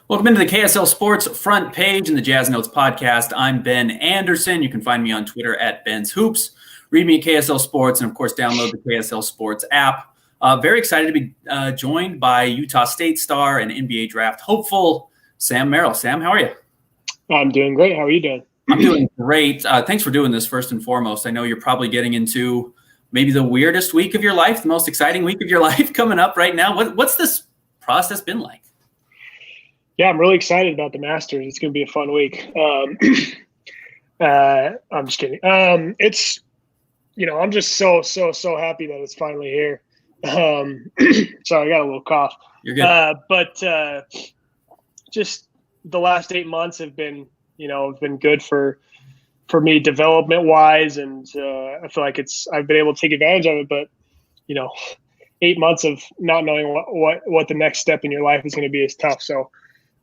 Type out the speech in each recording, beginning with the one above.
Welcome into the KSL Sports front page in the Jazz Notes podcast. I'm Ben Anderson. You can find me on Twitter at Ben's Hoops. Read me at KSL Sports and, of course, download the KSL Sports app. Very excited to be joined by Utah State star and NBA draft hopeful Sam Merrill. Sam, how are you? I'm doing great. How are you doing? I'm doing great. Thanks for doing this first and foremost. I know you're probably getting into maybe the weirdest week of your life, the most exciting week of your life coming up right now. What's this process been like? Yeah, I'm really excited about the Masters. It's going to be a fun week. I'm just kidding. It's, I'm just so happy that it's finally here. Sorry, I got a little cough. You're good. But just the last 8 months have been, good for me development wise. And I feel like I've been able to take advantage of it, but 8 months of not knowing what the next step in your life is going to be is tough. So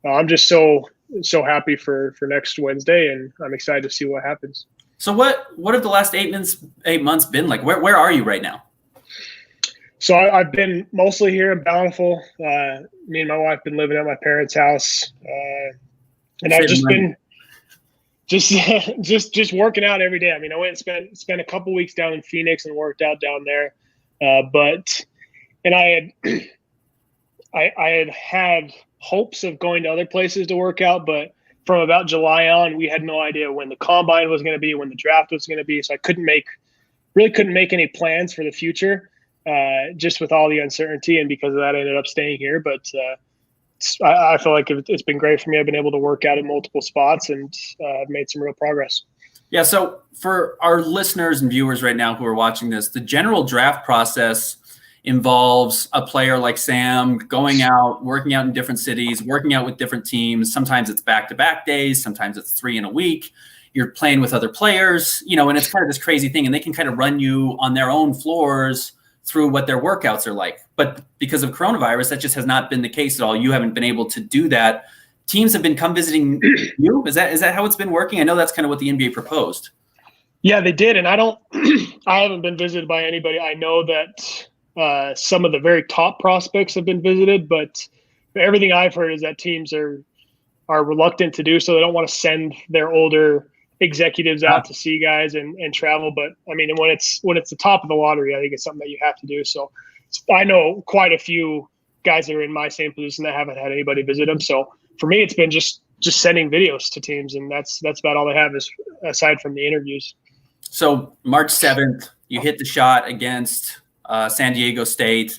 I'm just so happy for next Wednesday, and I'm excited to see what happens. So what have the last 8 months been like? Where are you right now? So I've been mostly here in Bountiful. Me and my wife been living at my parents' house, and I've just been just working out every day. I mean, I went and spent a couple weeks down in Phoenix and worked out down there, I had hopes of going to other places to work out, but from about July on, we had no idea when the combine was going to be, when the draft was going to be. So I couldn't make any plans for the future, just with all the uncertainty. And because of that, I ended up staying here. But I feel like it's been great for me. I've been able to work out at multiple spots, and I've made some real progress. Yeah. So for our listeners and viewers right now who are watching this, the general draft process involves a player like Sam going out, working out in different cities, working out with different teams. Sometimes it's back-to-back days. Sometimes it's 3 in a week. You're playing with other players, and it's kind of this crazy thing. And they can kind of run you on their own floors through what their workouts are like. But because of coronavirus, that just has not been the case at all. You haven't been able to do that. Teams have come visiting you. Is that how it's been working? I know that's kind of what the NBA proposed. Yeah, they did. And I haven't been visited by anybody. I know that some of the very top prospects have been visited, but everything I've heard is that teams are reluctant to do so. They don't want to send their older executives out to see guys and travel. But I mean, when it's the top of the lottery, I think it's something that you have to do. So I know quite a few guys that are in my same position that haven't had anybody visit them. So for me, it's been just sending videos to teams, and that's about all they have is aside from the interviews. So March 7th, you hit the shot against San Diego State.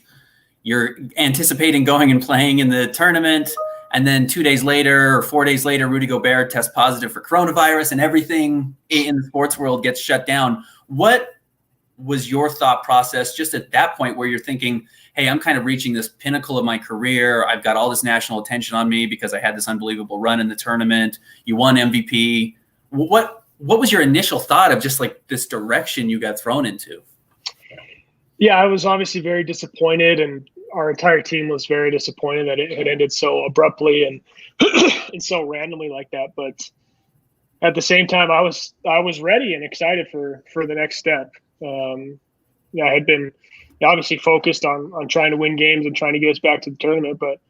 You're anticipating going and playing in the tournament. And then 2 days later or 4 days later, Rudy Gobert tests positive for coronavirus and everything in the sports world gets shut down. What was your thought process just at that point where you're thinking, hey, I'm kind of reaching this pinnacle of my career. I've got all this national attention on me because I had this unbelievable run in the tournament. You won MVP. What was your initial thought of just like this direction you got thrown into? Yeah, I was obviously very disappointed, and our entire team was very disappointed that it had ended so abruptly and and so randomly like that. But at the same time, I was ready and excited for the next step. I had been obviously focused on trying to win games and trying to get us back to the tournament. But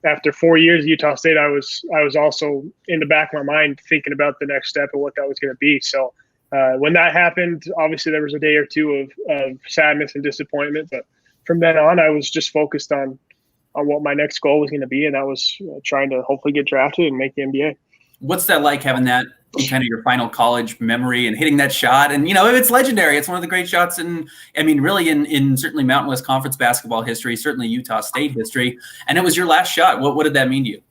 after 4 years at Utah State, I was also in the back of my mind thinking about the next step and what that was going to be. So when that happened, obviously there was a day or two of sadness and disappointment. But from then on, I was just focused on what my next goal was going to be, and that was trying to hopefully get drafted and make the NBA. What's that like, having that in kind of your final college memory and hitting that shot? And, it's legendary. It's one of the great shots really in certainly Mountain West Conference basketball history, certainly Utah State history. And it was your last shot. What did that mean to you?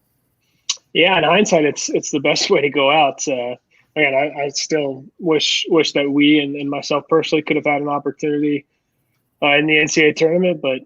Yeah, in hindsight, it's the best way to go out. Again, I still wish that we and myself personally could have had an opportunity in the NCAA tournament, but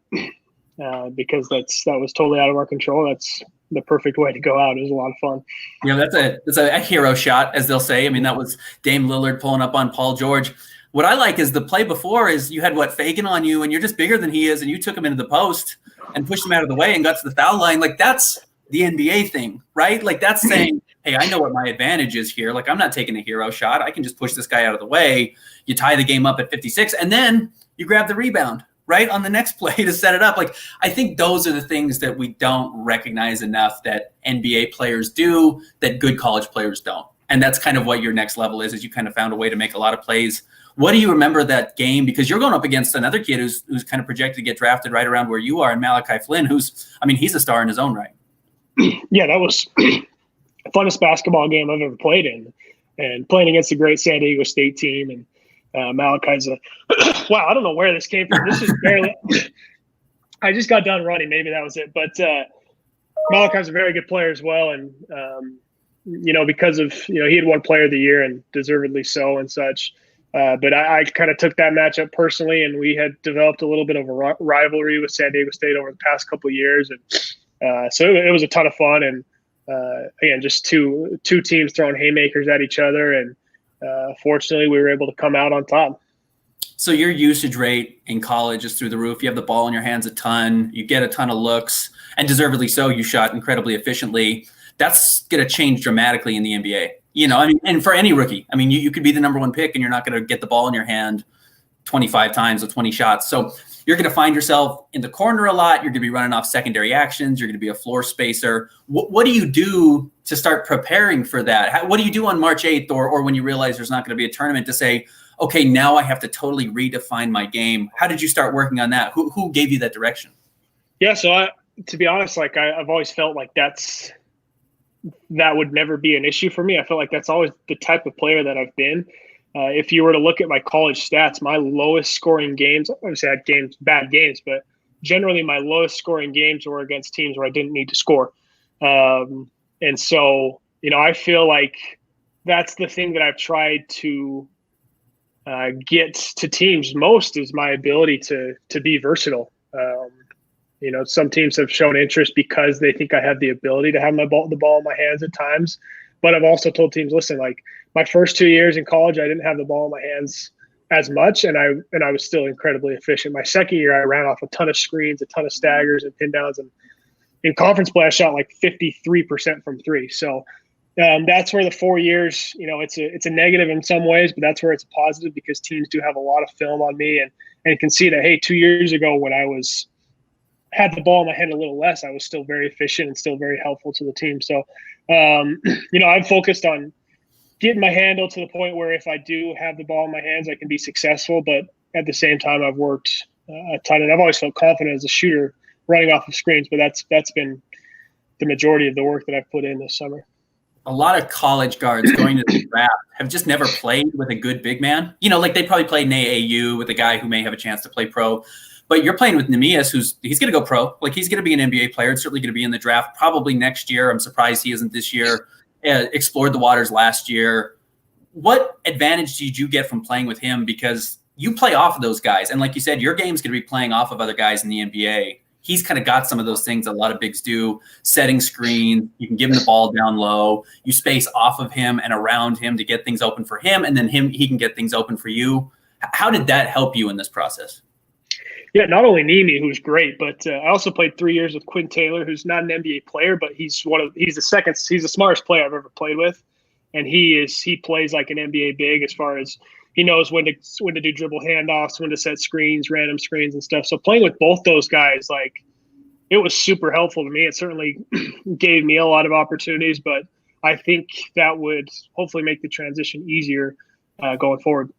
because that was totally out of our control, that's the perfect way to go out. It was a lot of fun. That's a hero shot, as they'll say. I mean, that was Dame Lillard pulling up on Paul George. What I like is the play before is you had Fagan on you, and you're just bigger than he is, and you took him into the post and pushed him out of the way and got to the foul line. Like, that's the NBA thing, right? Like, that's saying, hey, I know what my advantage is here. Like, I'm not taking a hero shot. I can just push this guy out of the way. You tie the game up at 56, and then you grab the rebound. right on the next play to set it up. Like, I think those are the things that we don't recognize enough that NBA players do that good college players don't. And that's kind of what your next level is you kind of found a way to make a lot of plays. What do you remember that game? Because you're going up against another kid who's kind of projected to get drafted right around where you are, and Malachi Flynn, he's a star in his own right. Yeah, that was the funnest basketball game I've ever played in, and playing against a great San Diego State team. And Malachi's wow, I don't know where this came from. This is barely – I just got done running. Maybe that was it. But Malachi's a very good player as well, and because of he had won Player of the Year, and deservedly so and such. But I kind of took that matchup personally, and we had developed a little bit of a rivalry with San Diego State over the past couple of years, and so it was a ton of fun. And again, just two teams throwing haymakers at each other, and fortunately, we were able to come out on top. So your usage rate in college is through the roof. You have the ball in your hands a ton. You get a ton of looks, and deservedly so. You shot incredibly efficiently. That's going to change dramatically in the NBA. And for any rookie, you could be the number one pick and you're not going to get the ball in your hand 25 times with 20 shots. So you're going to find yourself in the corner a lot. You're going to be running off secondary actions. You're going to be a floor spacer. What do you do to start preparing for that? What do you do on March 8th or when you realize there's not going to be a tournament to say, okay, now I have to totally redefine my game? How did you start working on that? Who gave you that direction? Yeah, so to be honest, I've always felt like that would never be an issue for me. I feel like that's always the type of player that I've been. If you were to look at my college stats, my lowest scoring games, obviously I had bad games, but generally my lowest scoring games were against teams where I didn't need to score. And so, I feel like that's the thing that I've tried to get to teams most is my ability to be versatile. Some teams have shown interest because they think I have the ability to have the ball in my hands at times. But I've also told teams, listen, like my first 2 years in college, I didn't have the ball in my hands as much, and I was still incredibly efficient. My second year, I ran off a ton of screens, a ton of staggers and pin downs, and in conference play, I shot like 53% from three. So that's where the 4 years, it's a negative in some ways, but that's where it's a positive because teams do have a lot of film on me and can see that, hey, 2 years ago when I had the ball in my hand a little less, I was still very efficient and still very helpful to the team. So, I'm focused on getting my handle to the point where if I do have the ball in my hands, I can be successful. But at the same time, I've worked a ton, and I've always felt confident as a shooter running off of screens. But that's been the majority of the work that I've put in this summer. A lot of college guards going to the draft have just never played with a good big man. Like they probably played in AAU with a guy who may have a chance to play pro. But you're playing with Neemias, he's going to go pro. Like he's going to be an NBA player. It's certainly going to be in the draft probably next year. I'm surprised he isn't this year. Explored the waters last year. What advantage did you get from playing with him? Because you play off of those guys. And like you said, your game's going to be playing off of other guys in the NBA. He's kind of got some of those things that a lot of bigs do, setting screens. You can give him the ball down low. You space off of him and around him to get things open for him. And then he can get things open for you. How did that help you in this process? Yeah, not only Nimi, who's great, but I also played 3 years with Quinn Taylor, who's not an NBA player, but he's the smartest player I've ever played with, and he plays like an NBA big as far as he knows when to do dribble handoffs, when to set screens, random screens and stuff. So playing with both those guys, like it was super helpful to me. It certainly gave me a lot of opportunities, but I think that would hopefully make the transition easier going forward.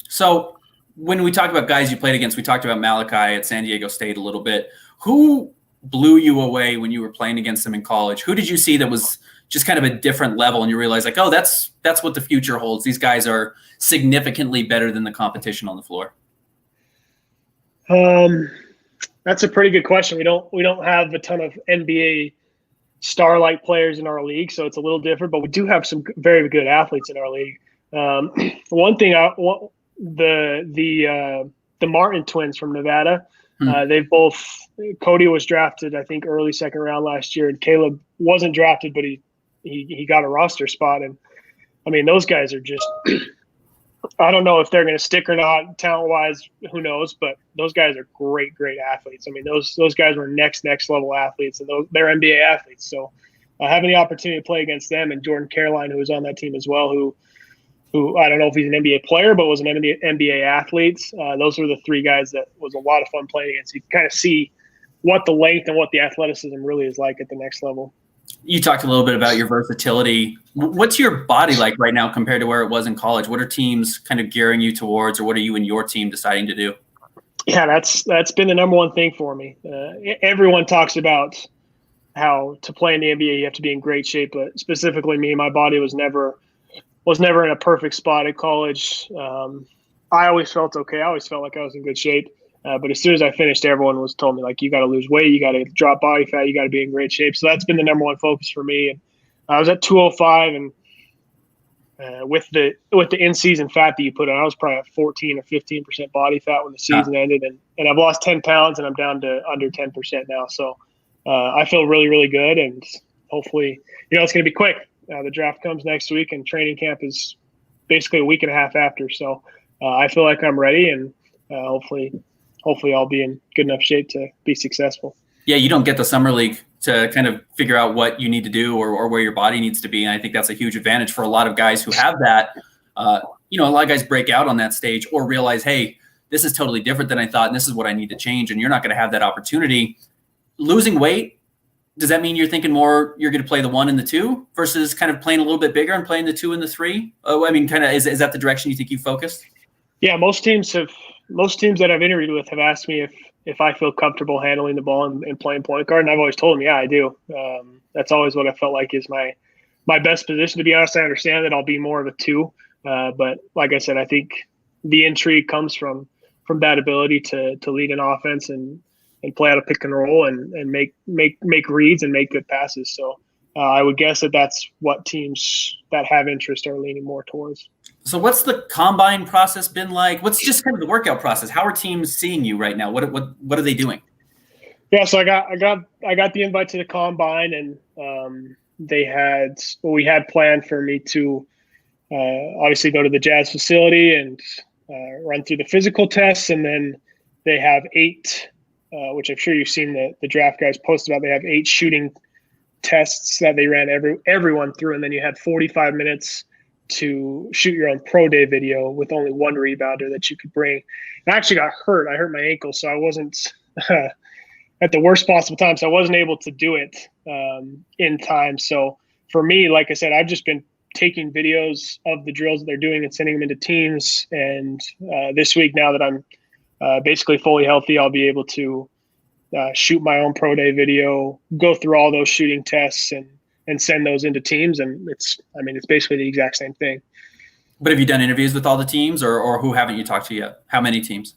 So when we talk about guys you played against, we talked about Malachi at San Diego State a little bit. Who blew you away when you were playing against them in college? Who did you see that was just kind of a different level and you realize like, oh, that's what the future holds. These guys are significantly better than the competition on the floor? That's a pretty good question. We don't have a ton of NBA star-like players in our league, so it's a little different, but we do have some very good athletes in our league. One thing the Martin twins from Nevada. Cody was drafted, I think, early second round last year, and Caleb wasn't drafted, but he got a roster spot. And I mean, those guys are just, I don't know if they're going to stick or not talent wise, who knows, but those guys are great athletes. I mean, those guys were next level athletes, and they're NBA athletes. So having the opportunity to play against them, and Jordan Caroline, who was on that team as well, who who I don't know if he's an NBA player, but was an NBA athlete. Those were the three guys that was a lot of fun playing against. You can kind of see what the length and what the athleticism really is like at the next level. You talked a little bit about your versatility. What's your body like right now compared to where it was in college? What are teams kind of gearing you towards, or what are you and your team deciding to do? Yeah, that's been the number one thing for me. Everyone talks about how to play in the NBA you have to be in great shape, but specifically me, my body was never in a perfect spot at college. I always felt okay. I always felt like I was in good shape. But as soon as I finished, everyone was told me, like, you got to lose weight, you got to drop body fat, you got to be in great shape. So that's been the number one focus for me. And I was at 205, and with the in-season fat that you put on, I was probably at 14 or 15% body fat when the season ended. And I've lost 10 pounds, and I'm down to under 10% now. So I feel really, really good. And hopefully, it's going to be quick. The draft comes next week, and training camp is basically a week and a half after. So I feel like I'm ready, and hopefully I'll be in good enough shape to be successful. Yeah, you don't get the summer league to kind of figure out what you need to do or where your body needs to be. And I think that's a huge advantage for a lot of guys who have that. A lot of guys break out on that stage or realize, hey, this is totally different than I thought, and this is what I need to change. And you're not going to have that opportunity. Losing weight, does that mean you're thinking more you're going to play the 1 and the 2 versus kind of playing a little bit bigger and playing the 2 and the 3? Kind of is that the direction you think you focused? Yeah, most teams that I've interviewed with have asked me if I feel comfortable handling the ball and playing point guard, and I've always told them, yeah, I do. That's always what I felt like is my best position. To be honest, I understand that I'll be more of a 2, but like I said, I think the intrigue comes from that ability to lead an offense and play out a pick and roll and make reads and make good passes. So I would guess that's what teams that have interest are leaning more towards. So what's the combine process been like? What's just kind of the workout process? How are teams seeing you right now? What are they doing? Yeah, so I got the invite to the combine, and we had planned for me to obviously go to the Jazz facility and run through the physical tests, and then they have 8, which I'm sure you've seen the draft guys post about. They have 8 shooting tests that they ran everyone through, and then you had 45 minutes to shoot your own pro day video with only 1 rebounder that you could bring. And I actually got hurt. I hurt my ankle, so I wasn't at the worst possible time. So I wasn't able to do it in time. So for me, like I said, I've just been taking videos of the drills that they're doing and sending them into teams. And this week, now that I'm basically fully healthy, I'll be able to shoot my own pro day video, go through all those shooting tests and send those into teams. And it's basically the exact same thing. But have you done interviews with all the teams or who haven't you talked to yet? How many teams?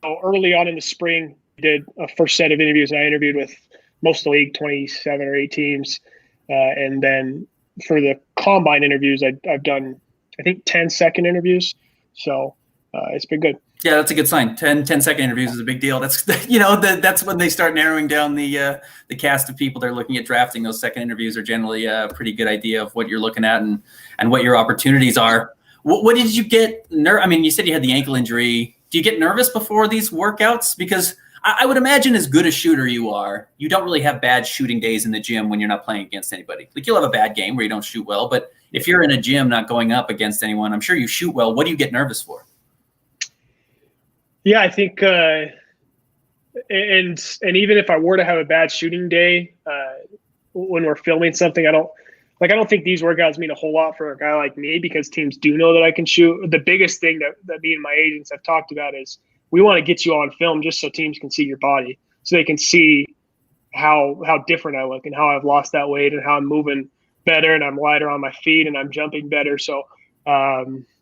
So early on in the spring, I did a first set of interviews, and I interviewed with most of the league, 27 or 8 teams. And then for the combine interviews, I've done, I think, 10 second interviews. So it's been good. Yeah, that's a good sign. 10-second interviews is a big deal. That's that's when they start narrowing down the cast of people they're looking at drafting. Those second interviews are generally a pretty good idea of what you're looking at and what your opportunities are. What did you get? You said you had the ankle injury. Do you get nervous before these workouts? Because I would imagine as good a shooter you are, you don't really have bad shooting days in the gym when you're not playing against anybody. Like, you'll have a bad game where you don't shoot well, but if you're in a gym not going up against anyone, I'm sure you shoot well. What do you get nervous for? Yeah, I think, and even if I were to have a bad shooting day, when we're filming something, I don't think these workouts mean a whole lot for a guy like me, because teams do know that I can shoot. The biggest thing that me and my agents have talked about is we want to get you on film just so teams can see your body, so they can see how different I look and how I've lost that weight and how I'm moving better and I'm lighter on my feet and I'm jumping better. So,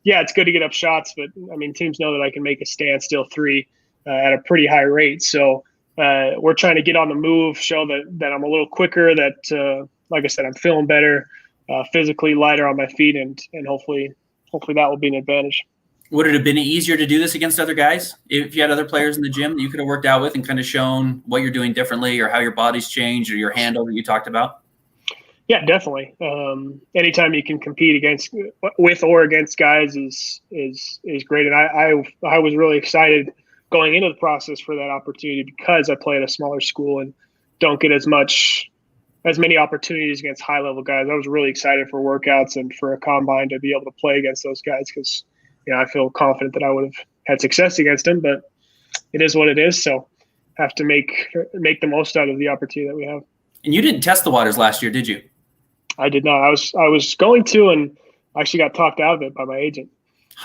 yeah, it's good to get up shots, but teams know that I can make a standstill 3 at a pretty high rate. So we're trying to get on the move, show that I'm a little quicker, that, like I said, I'm feeling better, physically lighter on my feet, and hopefully that will be an advantage. Would it have been easier to do this against other guys if you had other players in the gym that you could have worked out with and kind of shown what you're doing differently or how your body's changed or your handle that you talked about? Yeah, definitely. Anytime you can compete with or against guys is great. And I was really excited going into the process for that opportunity, because I play at a smaller school and don't get as much as many opportunities against high level guys. I was really excited for workouts and for a combine to be able to play against those guys because, I feel confident that I would have had success against them, but it is what it is. So have to make the most out of the opportunity that we have. And you didn't test the waters last year, did you? I did not. I was going to, and I actually got talked out of it by my agent.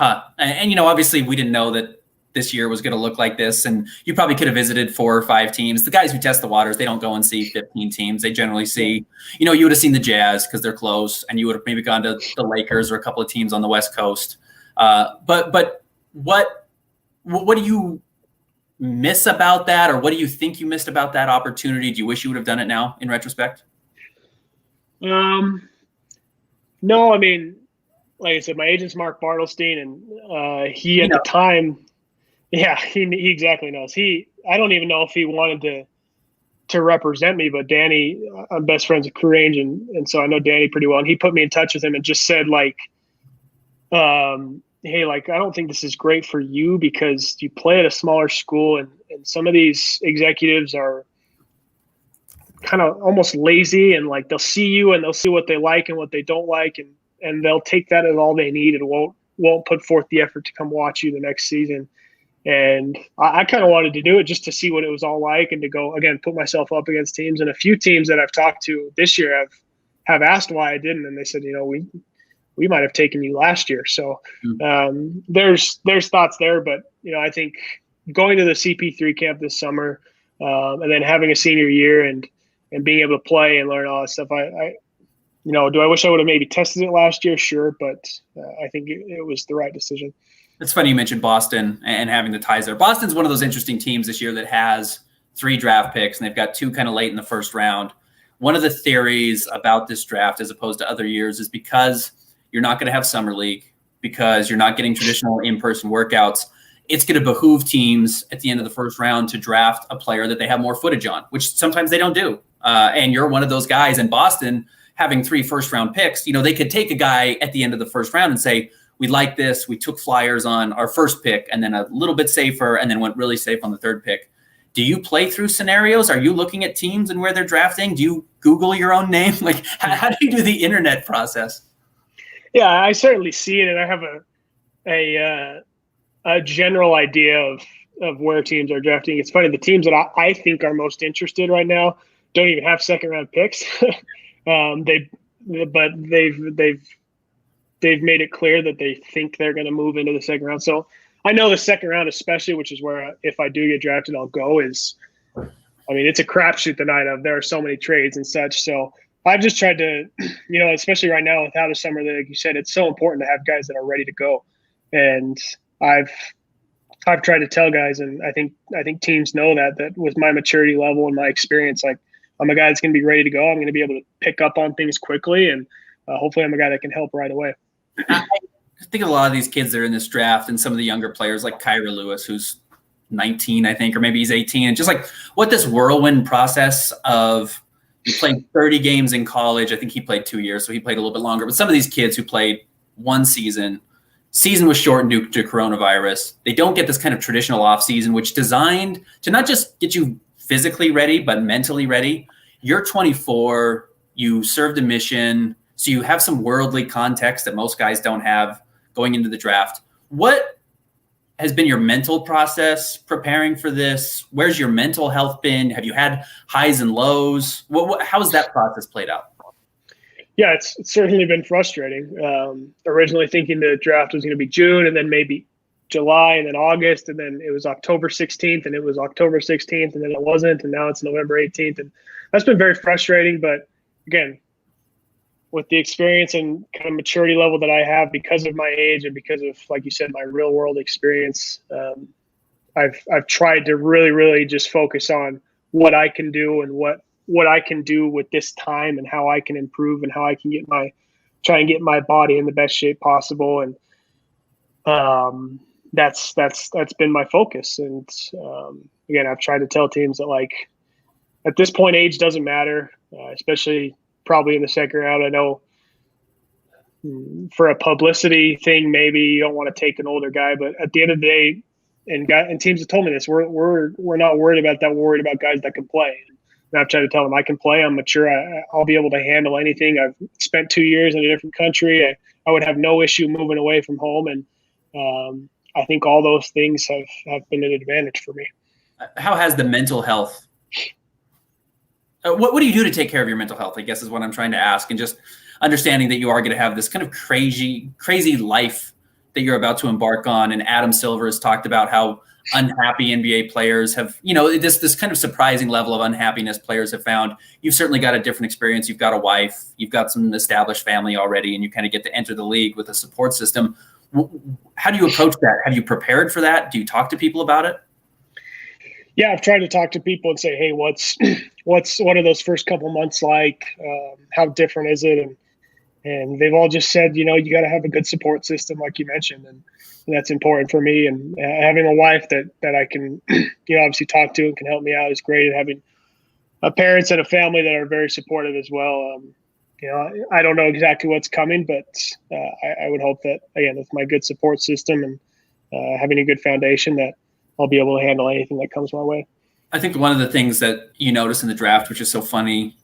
And obviously we didn't know that this year was going to look like this, and you probably could have visited 4 or 5 teams. The guys who test the waters, they don't go and see 15 teams. They generally see, you would have seen the Jazz because they're close, and you would have maybe gone to the Lakers or a couple of teams on the West Coast. But what do you miss about that, or what do you think you missed about that opportunity? Do you wish you would have done it now in retrospect? No, I mean, like I said, my agent's Mark Bartelstein, and he at the time, he exactly knows. I don't even know if he wanted to represent me, but Danny, I'm best friends with Crew Range, and so I know Danny pretty well, and he put me in touch with him and just said like, hey, like, I don't think this is great for you because you play at a smaller school, and some of these executives are kind of almost lazy, and like they'll see you and they'll see what they like and what they don't like, and they'll take that as all they need and won't put forth the effort to come watch you the next season. And I kind of wanted to do it just to see what it was all like and to go, again, put myself up against teams. And a few teams that I've talked to this year have asked why I didn't. And they said, we might have taken you last year. So there's thoughts there. But, I think going to the CP3 camp this summer and then having a senior year and being able to play and learn all that stuff, do I wish I would have maybe tested it last year? Sure. But I think it was the right decision. It's funny you mentioned Boston and having the ties there. Boston's one of those interesting teams this year that has 3 draft picks, and they've got 2 kind of late in the first round. One of the theories about this draft as opposed to other years is because you're not going to have summer league, because you're not getting traditional in-person workouts, it's going to behoove teams at the end of the first round to draft a player that they have more footage on, which sometimes they don't do. And you're one of those guys. In Boston, having 3 first-round picks, they could take a guy at the end of the first round and say, we like this. We took flyers on our first pick and then a little bit safer and then went really safe on the 3rd pick. Do you play through scenarios? Are you looking at teams and where they're drafting? Do you Google your own name? Like, how do you do the internet process? Yeah, I certainly see it, and I have a general idea of where teams are drafting. It's funny, the teams that I think are most interested right now don't even have 2nd-round picks. They've made it clear that they think they're going to move into the 2nd round. So I know the 2nd round, especially, which is where if I do get drafted, I'll go. It's a crapshoot the night of. There are so many trades and such. So I've just tried to, especially right now without a summer league, like you said, it's so important to have guys that are ready to go. And I've tried to tell guys, and I think teams know that with my maturity level and my experience, like, I'm a guy that's going to be ready to go. I'm going to be able to pick up on things quickly, and hopefully I'm a guy that can help right away. I think a lot of these kids that are in this draft and some of the younger players like Kyra Lewis, who's 19, I think, or maybe he's 18, and just like what this whirlwind process of he played 30 games in college. I think he played 2 years, so he played a little bit longer. But some of these kids who played 1 season was shortened due to coronavirus. They don't get this kind of traditional off season, which designed to not just get you physically ready, but mentally ready. You're 24, you served a mission, so you have some worldly context that most guys don't have going into the draft. What has been your mental process preparing for this? Where's your mental health been? Have you had highs and lows? How's that process played out? Yeah, it's certainly been frustrating. Originally thinking the draft was going to be June and then maybe July and then August, and then it was October 16th and it was October 16th and then it wasn't, and now it's November 18th. And that's been very frustrating. But again, with the experience and kind of maturity level that I have because of my age and because of, like you said, my real world experience, I've tried to really, really just focus on what I can do and what I can do with this time and how I can improve and how I can try and get my body in the best shape possible. And that's been my focus. And again, I've tried to tell teams that, like, at this point, age doesn't matter, especially probably in the 2nd round. I know for a publicity thing, maybe you don't want to take an older guy, but at the end of the day, and teams have told me this, we're not worried about that. We're worried about guys that can play. I've tried to tell them I can play. I'm mature. I'll be able to handle anything. I've spent 2 years in a different country. I would have no issue moving away from home. And I think all those things have been an advantage for me. How has the mental health? What do you do to take care of your mental health, I guess, is what I'm trying to ask. And just understanding that you are going to have this kind of crazy life that you're about to embark on. And Adam Silver has talked about how unhappy NBA players have, this kind of surprising level of unhappiness players have found. You've certainly got a different experience. You've got a wife, you've got some established family already, and you kind of get to enter the league with a support system. How do you approach that? Have you prepared for that? Do you talk to people about it? Yeah, I've tried to talk to people and say, hey, what are those first couple months like? How different is it? And they've all just said, you got to have a good support system, like you mentioned, and that's important for me. And having a wife that I can, obviously talk to and can help me out is great. And having parents and a family that are very supportive as well. I don't know exactly what's coming, but I would hope that, again, with my good support system and having a good foundation, that I'll be able to handle anything that comes my way. I think one of the things that you notice in the draft, which is so funny,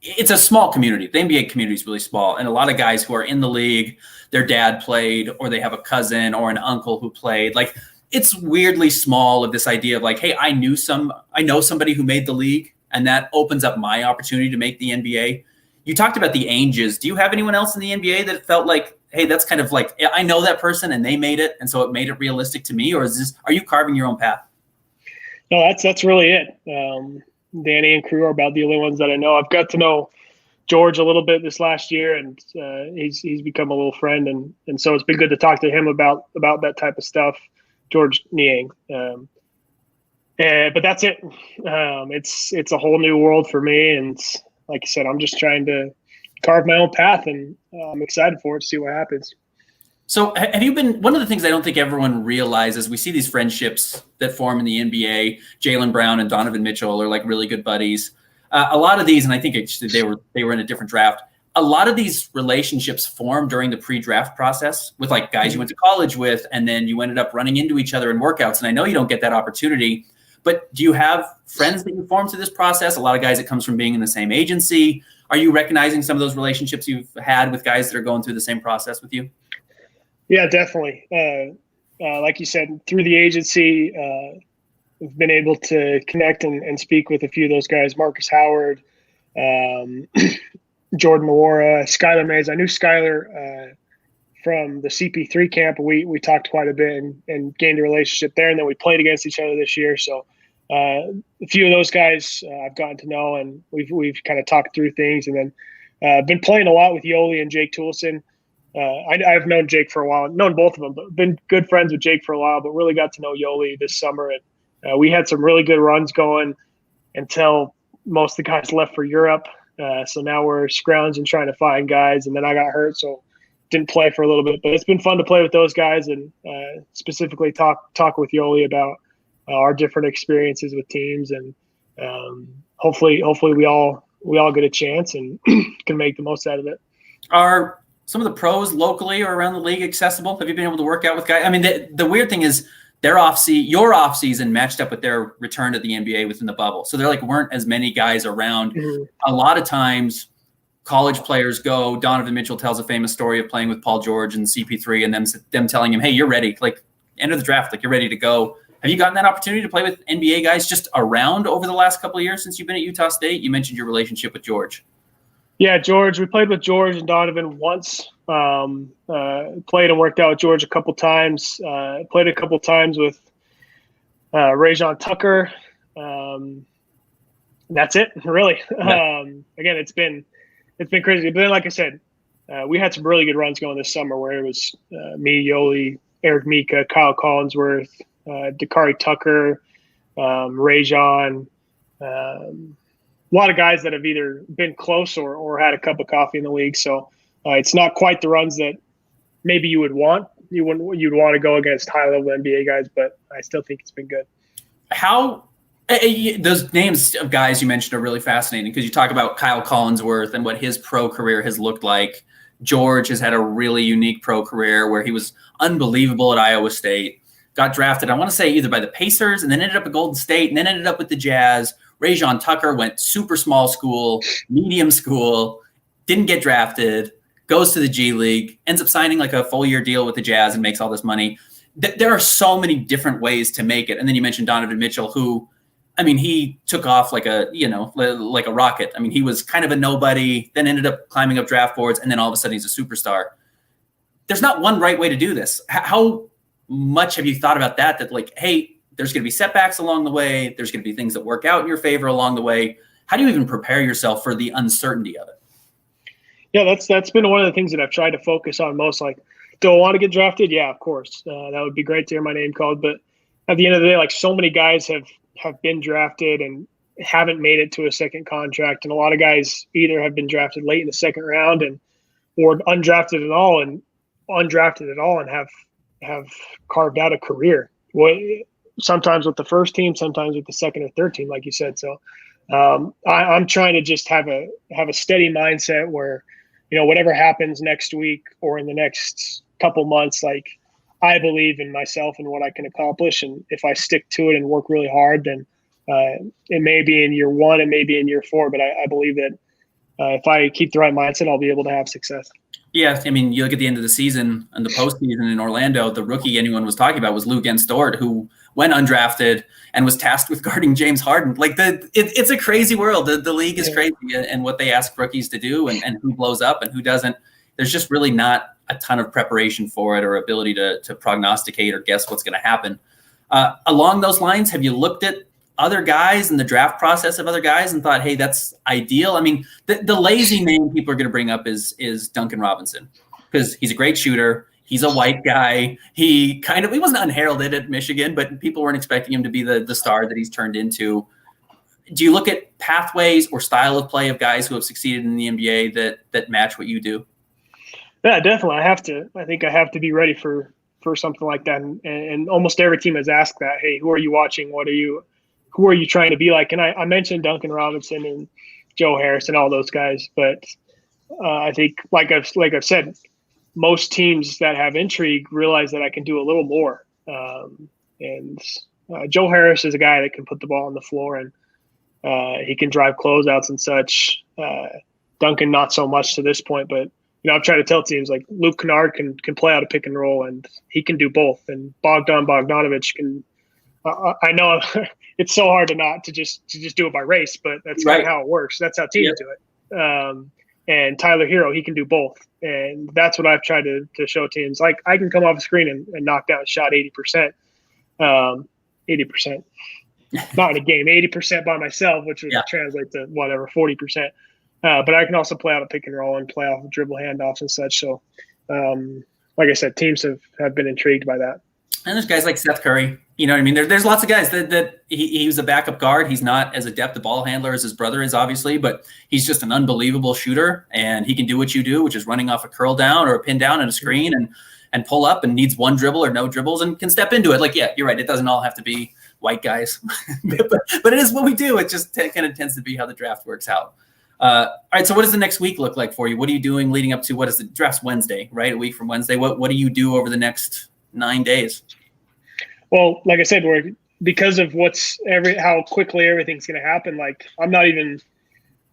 it's a small community. The NBA community is really small. And a lot of guys who are in the league, their dad played, or they have a cousin or an uncle who played. Like, it's weirdly small of this idea of like, hey, I know somebody who made the league, and that opens up my opportunity to make the NBA. You talked about the Ainges. Do you have anyone else in the NBA that felt like, hey, that's kind of like, I know that person and they made it, and so it made it realistic to me? Or are you carving your own path? No, that's really it. Danny and crew are about the only ones that I know. I've got to know George a little bit this last year, and he's become a little friend, and so it's been good to talk to him about that type of stuff. George Niang. But that's it. It's a whole new world for me, and like I said, I'm just trying to carve my own path, and I'm excited for it to see what happens. So have you been, one of the things I don't think everyone realizes, we see these friendships that form in the NBA, Jaylen Brown and Donovan Mitchell are like really good buddies. A lot of these, and I think they were in a different draft, a lot of these relationships form during the pre-draft process with like guys you went to college with, and then you ended up running into each other in workouts. And I know you don't get that opportunity, but do you have friends that you form through this process? A lot of guys, it comes from being in the same agency. Are you recognizing some of those relationships you've had with guys that are going through the same process with you? Yeah, definitely. Like you said, through the agency, we've been able to connect and speak with a few of those guys. Marcus Howard, Jordan Nwora, Skylar Mays. I knew Skylar from the CP3 camp. We talked quite a bit and gained a relationship there, and then we played against each other this year. So a few of those guys I've gotten to know, and we've kind of talked through things. And then been playing a lot with Yoli and Jake Toolson. I've known Jake for a while, known both of them, but been good friends with Jake for a while, but really got to know Yoli this summer. And we had some really good runs going until most of the guys left for Europe. So now we're scrounging trying to find guys, and then I got hurt, so didn't play for a little bit. But it's been fun to play with those guys, and specifically talk with Yoli about our different experiences with teams, and hopefully we all get a chance and can make the most out of it. Are some of the pros locally or around the league accessible? Have you been able to work out with guys? I mean, the weird thing is your off season matched up with their return to the NBA within the bubble. So there weren't as many guys around. Mm-hmm. A lot of times college players go, Donovan Mitchell tells a famous story of playing with Paul George and CP3 and them telling him, hey, you're ready. Like, enter the draft. Like, you're ready to go. Have you gotten that opportunity to play with NBA guys just around over the last couple of years since you've been at Utah State? You mentioned your relationship with George. Yeah, George. We played with George and Donovan once. Played and worked out with George a couple times. Played a couple times with Rajon Tucker. That's it, really. Yeah. Again, it's been crazy. But then, like I said, we had some really good runs going this summer where it was me, Yoli, Eric Mika, Kyle Collinsworth, Dakari Tucker, Rajon. A lot of guys that have either been close or had a cup of coffee in the league. So it's not quite the runs that maybe you would want. You'd want to go against high-level NBA guys, but I still think it's been good. How those names of guys you mentioned are really fascinating because you talk about Kyle Collinsworth and what his pro career has looked like. George has had a really unique pro career where he was unbelievable at Iowa State. got drafted, I want to say either by the Pacers and then ended up at Golden State and then ended up with the Jazz. Rajon Tucker went super small school, medium school, didn't get drafted, goes to the G League, ends up signing like a full year deal with the Jazz and makes all this money. There are so many different ways to make it. And then you mentioned Donovan Mitchell, who, I mean, he took off like a rocket. I mean, he was kind of a nobody, then ended up climbing up draft boards, and then all of a sudden he's a superstar. There's not one right way to do this. How much have you thought about that? That like, hey, there's going to be setbacks along the way. There's going to be things that work out in your favor along the way. How do you even prepare yourself for the uncertainty of it? Yeah, that's been one of the things that I've tried to focus on most. Like, do I want to get drafted? Yeah, of course. That would be great to hear my name called. But at the end of the day, like, so many guys have been drafted and haven't made it to a second contract. And a lot of guys either have been drafted late in the second round or undrafted at all and have carved out a career. Sometimes with the first team, sometimes with the second or third team, like you said. So I'm trying to just have a steady mindset where, whatever happens next week or in the next couple months, like, I believe in myself and what I can accomplish. And if I stick to it and work really hard, then it may be in year one, it may be in year four, but I believe that if I keep the right mindset, I'll be able to have success. Yeah, I mean, you look at the end of the season and the postseason in Orlando, the rookie anyone was talking about was Luke Dort, who went undrafted and was tasked with guarding James Harden. Like, it's a crazy world. The league is crazy, and what they ask rookies to do and who blows up and who doesn't. There's just really not a ton of preparation for it or ability to prognosticate or guess what's going to happen. Along those lines, have you looked at other guys and the draft process of other guys and thought, hey, that's ideal? I mean, the lazy name people are going to bring up is Duncan Robinson, because he's a great shooter. He's a white guy. He wasn't unheralded at Michigan, but people weren't expecting him to be the star that he's turned into. Do you look at pathways or style of play of guys who have succeeded in the NBA that match what you do? Yeah, definitely. I think I have to be ready for something like that. And almost every team has asked that. Hey, who are you watching? Who are you trying to be like? And I mentioned Duncan Robinson and Joe Harris and all those guys, but I think, like I've said, most teams that have intrigue realize that I can do a little more. And Joe Harris is a guy that can put the ball on the floor, and he can drive closeouts and such. Duncan, not so much to this point, but I've tried to tell teams like Luke Kennard can play out a pick and roll, and he can do both. And Bogdanovich can. I know it's so hard to just do it by race, but that's kind of how it works. That's how teams do it. And Tyler Hero, he can do both, and that's what I've tried to show teams. Like, I can come off a screen and knock down a shot 80%, 80%, not in a game, 80% by myself, which would translate to whatever 40%. But I can also play out a pick and roll and play off of dribble handoffs and such. So, like I said, teams have been intrigued by that. And there's guys like Seth Curry. You know what I mean? There's lots of guys that he was a backup guard. He's not as adept a ball handler as his brother is, obviously, but he's just an unbelievable shooter, and he can do what you do, which is running off a curl down or a pin down and a screen and pull up, and needs one dribble or no dribbles and can step into it. Like, yeah, you're right. It doesn't all have to be white guys, but it is what we do. It just kind of tends to be how the draft works out. All right. So what does the next week look like for you? What are you doing leading up to, what is the draft's Wednesday, right? A week from Wednesday. What do you do over the next 9 days? Well, like I said, because of how quickly everything's going to happen, like, I'm not even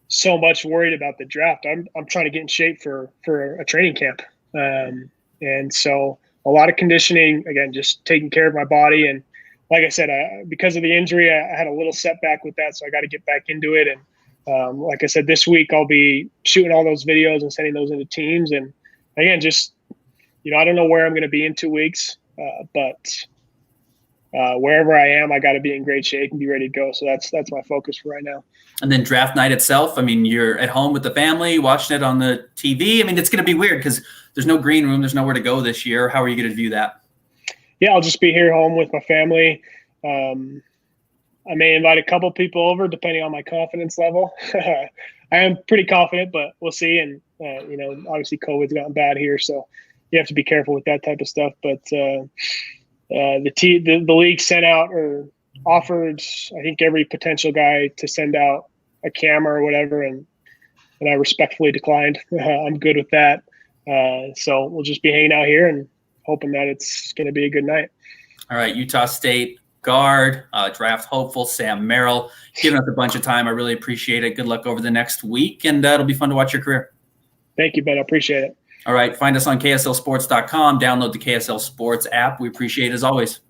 so much worried about the draft. I'm trying to get in shape for a training camp. And so a lot of conditioning, again, just taking care of my body. And like I said, because of the injury, I had a little setback with that. So I got to get back into it. And like I said, this week I'll be shooting all those videos and sending those into teams. And again, just, I don't know where I'm going to be in 2 weeks, but wherever I am, I got to be in great shape and be ready to go. So that's my focus for right now. And then draft night itself, I mean, you're at home with the family watching it on the TV. I mean, it's going to be weird because there's no green room. There's nowhere to go this year. How are you going to view that? Yeah, I'll just be here home with my family. I may invite a couple people over depending on my confidence level. I am pretty confident, but we'll see. And, obviously COVID's gotten bad here, so you have to be careful with that type of stuff. But the league sent out or offered, I think, every potential guy to send out a camera or whatever, and I respectfully declined. I'm good with that. So we'll just be hanging out here and hoping that it's going to be a good night. All right, Utah State guard, draft hopeful, Sam Merrill. Giving us a bunch of time. I really appreciate it. Good luck over the next week, and it'll be fun to watch your career. Thank you, Ben. I appreciate it. All right, find us on KSLSports.com. Download the KSL Sports app. We appreciate it as always.